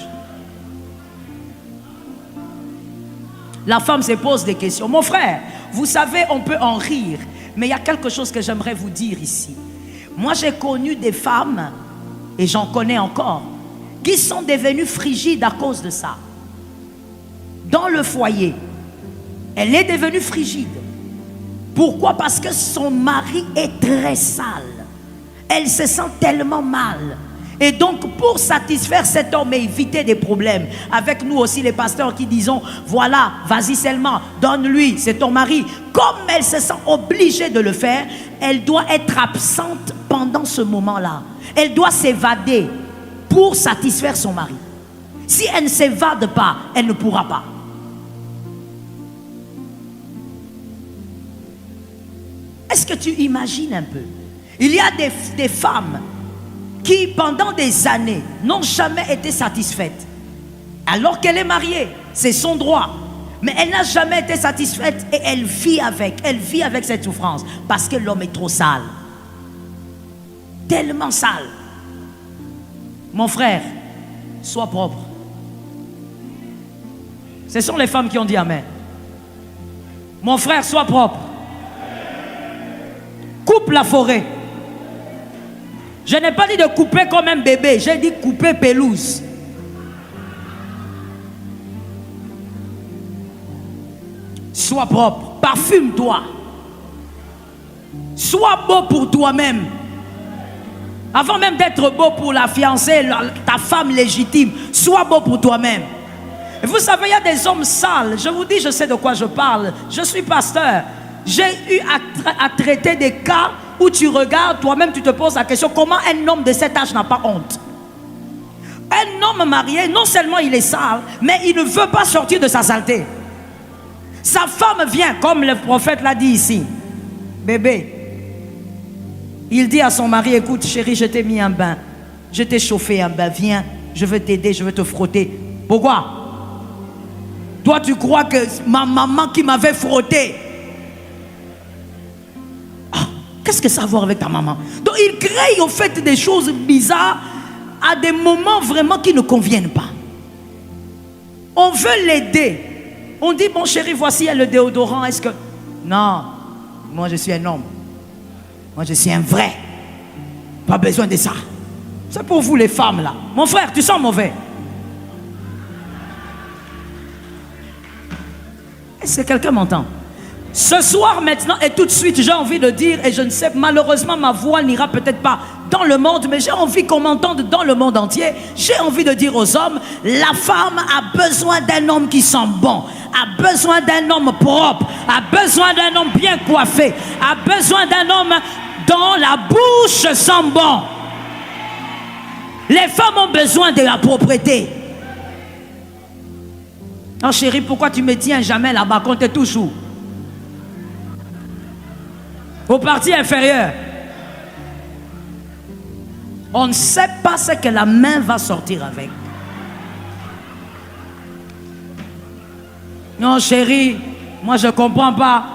la femme se pose des questions. Mon frère, vous savez, on peut en rire, mais il y a quelque chose que j'aimerais vous dire ici. Moi, j'ai connu des femmes, et j'en connais encore, qui sont devenues frigides à cause de ça. Dans le foyer, elle est devenue frigide. Pourquoi? Parce que son mari est très sale. Elle se sent tellement mal. Et donc, pour satisfaire cet homme et éviter des problèmes, avec nous aussi les pasteurs qui disons, voilà, vas-y seulement, donne-lui, c'est ton mari. Comme elle se sent obligée de le faire, elle doit être absente pendant ce moment-là. Elle doit s'évader pour satisfaire son mari. Si elle ne s'évade pas, elle ne pourra pas. Est-ce que tu imagines un peu? Il y a des femmes qui, pendant des années, n'ont jamais été satisfaites. Alors qu'elle est mariée, c'est son droit. Mais elle n'a jamais été satisfaite et elle vit avec cette souffrance. Parce que l'homme est trop sale. Tellement sale. Mon frère, sois propre. Ce sont les femmes qui ont dit amen. Mon frère, sois propre. Coupe la forêt. Je n'ai pas dit de couper comme un bébé, j'ai dit couper pelouse. Sois propre, parfume-toi. Sois beau pour toi-même. Avant même d'être beau pour la fiancée, ta femme légitime, sois beau pour toi-même. Et vous savez, il y a des hommes sales. Je vous dis, je sais de quoi je parle. Je suis pasteur. J'ai eu à traiter des cas où tu regardes, toi-même tu te poses la question, comment un homme de cet âge n'a pas honte? Un homme marié, non seulement il est sale, mais il ne veut pas sortir de sa saleté. Sa femme vient, comme le prophète l'a dit ici. Bébé, il dit à son mari, écoute chérie, je t'ai mis un bain. Je t'ai chauffé un bain, viens, je veux t'aider, je veux te frotter. Pourquoi? Toi tu crois que ma maman qui m'avait frotté. Qu'est-ce que ça a à voir avec ta maman? Donc il crée au fait des choses bizarres à des moments vraiment qui ne conviennent pas. On veut l'aider. On dit, bon chéri, voici le déodorant. Est-ce que... Non, moi je suis un homme. Moi je suis un vrai. Pas besoin de ça. C'est pour vous les femmes là. Mon frère, tu sens mauvais. Est-ce que quelqu'un m'entend? Ce soir maintenant et tout de suite, j'ai envie de dire, et je ne sais, malheureusement ma voix n'ira peut-être pas dans le monde, mais j'ai envie qu'on m'entende dans le monde entier. J'ai envie de dire aux hommes, la femme a besoin d'un homme qui sent bon, a besoin d'un homme propre, a besoin d'un homme bien coiffé, a besoin d'un homme dont la bouche sent bon. Les femmes ont besoin de la propreté. Oh chérie, pourquoi tu me tiens jamais là-bas quand tu es toujours au parti inférieur? On ne sait pas ce que la main va sortir avec. Non chérie, moi je ne comprends pas.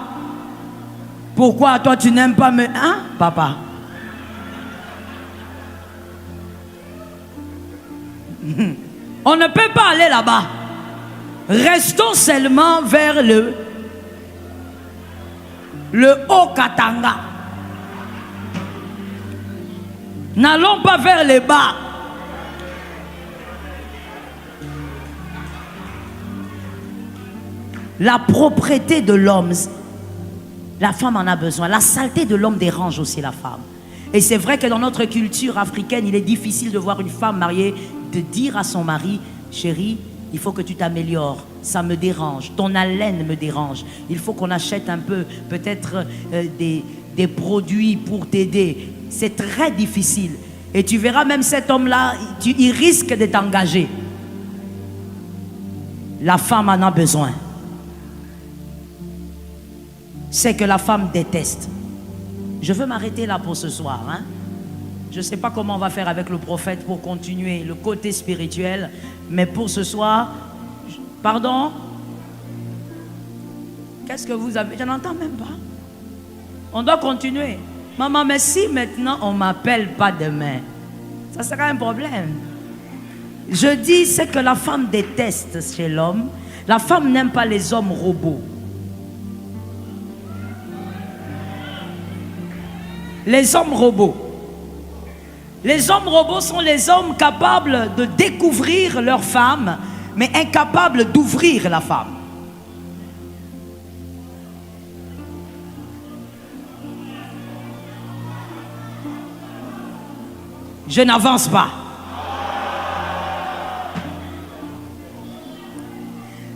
Pourquoi toi tu n'aimes pas me... Hein papa? On ne peut pas aller là-bas. Restons seulement vers le Haut-Katanga. N'allons pas vers les bas. La propreté de l'homme, la femme en a besoin. La saleté de l'homme dérange aussi la femme. Et c'est vrai que dans notre culture africaine, il est difficile de voir une femme mariée de dire à son mari, chérie, il faut que tu t'améliores, ça me dérange, ton haleine me dérange, il faut qu'on achète un peu, peut-être des produits pour t'aider. C'est très difficile. Et tu verras même cet homme-là, il risque de t'engager. La femme en a besoin. C'est que la femme déteste. Je veux m'arrêter là pour ce soir. Hein? Je ne sais pas comment on va faire avec le prophète pour continuer le côté spirituel. Mais pour ce soir, pardon? Qu'est-ce que vous avez? Je n'entends même pas. On doit continuer. Maman, mais si maintenant on ne m'appelle pas demain, ça sera un problème. Je dis ce que la femme déteste chez l'homme. La femme n'aime pas les hommes robots. Les hommes robots. Les hommes robots sont les hommes capables de découvrir leur femme, mais incapables d'ouvrir la femme. Je n'avance pas.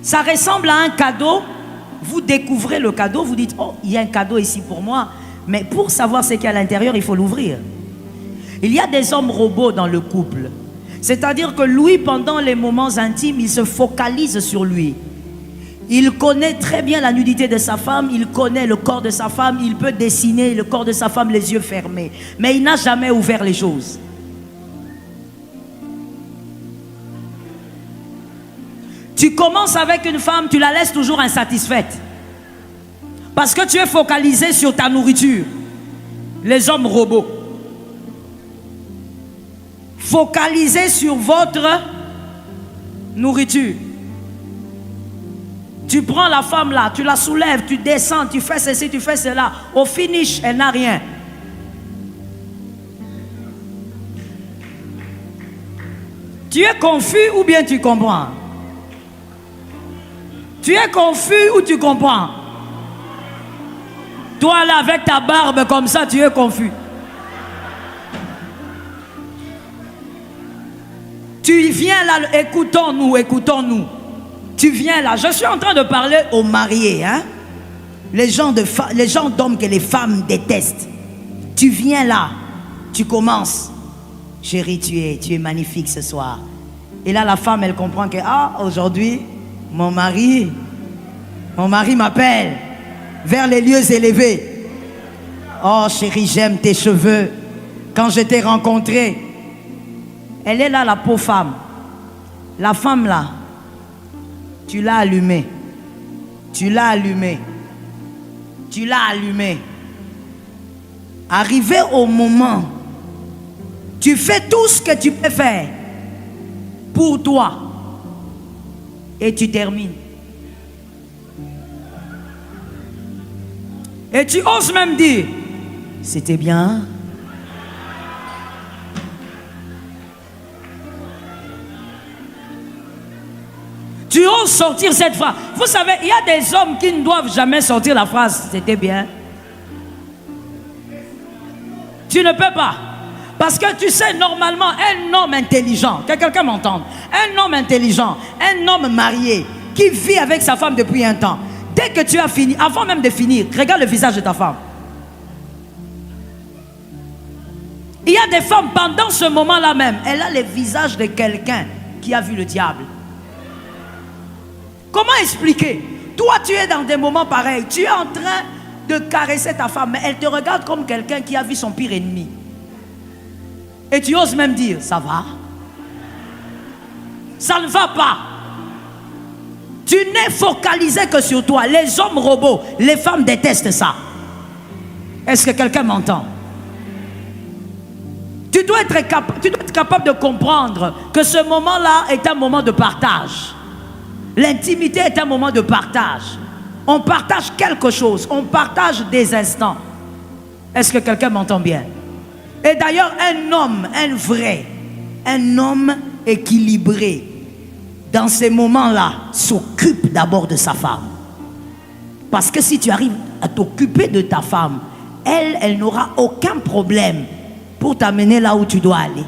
Ça ressemble à un cadeau. Vous découvrez le cadeau, vous dites, oh, il y a un cadeau ici pour moi. Mais pour savoir ce qu'il y a à l'intérieur, il faut l'ouvrir. Il y a des hommes robots dans le couple. C'est-à-dire que lui, pendant les moments intimes, il se focalise sur lui. Il connaît très bien la nudité de sa femme, il connaît le corps de sa femme, il peut dessiner le corps de sa femme les yeux fermés. Mais il n'a jamais ouvert les choses. Tu commences avec une femme, tu la laisses toujours insatisfaite. Parce que tu es focalisé sur ta nourriture. Les hommes robots. Focalisé sur votre nourriture. Tu prends la femme là, tu la soulèves, tu descends, tu fais ceci, tu fais cela. Au finish, elle n'a rien. Tu es confus ou bien tu comprends? Tu es confus ou tu comprends? Toi là, avec ta barbe comme ça, tu es confus. Tu viens là, écoutons-nous, écoutons-nous. Tu viens là, je suis en train de parler aux mariés, hein? Les gens d'hommes que les femmes détestent. Tu viens là, tu commences. Chérie, tu es magnifique ce soir. Et là, la femme, elle comprend que, aujourd'hui, mon mari m'appelle vers les lieux élevés. Oh chérie, j'aime tes cheveux. Quand je t'ai rencontré, elle est là, la pauvre femme. La femme là, tu l'as allumée. Tu l'as allumée. Tu l'as allumée. Arrivé au moment, tu fais tout ce que tu peux faire pour toi. Et tu termines. Et tu oses même dire, c'était bien. Tu oses sortir cette phrase. Vous savez, il y a des hommes qui ne doivent jamais sortir la phrase, c'était bien. Tu ne peux pas. Parce que tu sais, normalement, un homme intelligent, que quelqu'un m'entende, un homme intelligent, un homme marié, qui vit avec sa femme depuis un temps, dès que tu as fini, avant même de finir, regarde le visage de ta femme. Il y a des femmes, pendant ce moment-là même, elle a le visage de quelqu'un qui a vu le diable. Comment expliquer? Toi, tu es dans des moments pareils, tu es en train de caresser ta femme, mais elle te regarde comme quelqu'un qui a vu son pire ennemi. Et tu oses même dire, ça va? Ça ne va pas. Tu n'es focalisé que sur toi. Les hommes robots, les femmes détestent ça. Est-ce que quelqu'un m'entend? Tu dois être capable de comprendre que ce moment-là est un moment de partage. L'intimité est un moment de partage. On partage quelque chose, on partage des instants. Est-ce que quelqu'un m'entend bien? Et d'ailleurs, un homme, un homme équilibré, dans ces moments-là, s'occupe d'abord de sa femme. Parce que si tu arrives à t'occuper de ta femme, elle n'aura aucun problème pour t'amener là où tu dois aller.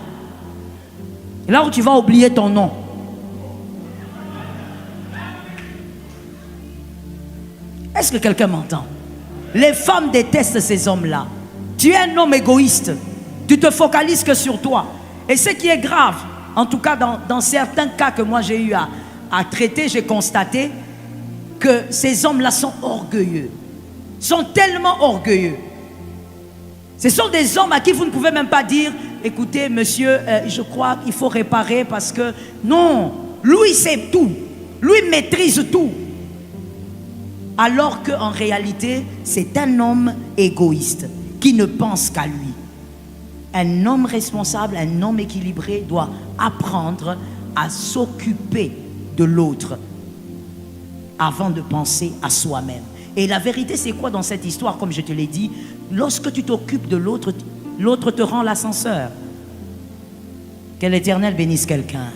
Là où tu vas oublier ton nom. Est-ce que quelqu'un m'entend? Les femmes détestent ces hommes-là. Tu es un homme égoïste. Tu te focalises que sur toi. Et ce qui est grave, en tout cas dans certains cas que moi j'ai eu à traiter, j'ai constaté que ces hommes-là sont orgueilleux. Sont tellement orgueilleux. Ce sont des hommes à qui vous ne pouvez même pas dire, écoutez monsieur, je crois qu'il faut réparer parce que... Non, lui sait tout. Lui maîtrise tout. Alors qu'en réalité, c'est un homme égoïste qui ne pense qu'à lui. Un homme responsable, un homme équilibré doit apprendre à s'occuper de l'autre avant de penser à soi-même. Et la vérité, c'est quoi dans cette histoire? Comme je te l'ai dit, lorsque tu t'occupes de l'autre, l'autre te rend l'ascenseur. Que l'Éternel bénisse quelqu'un.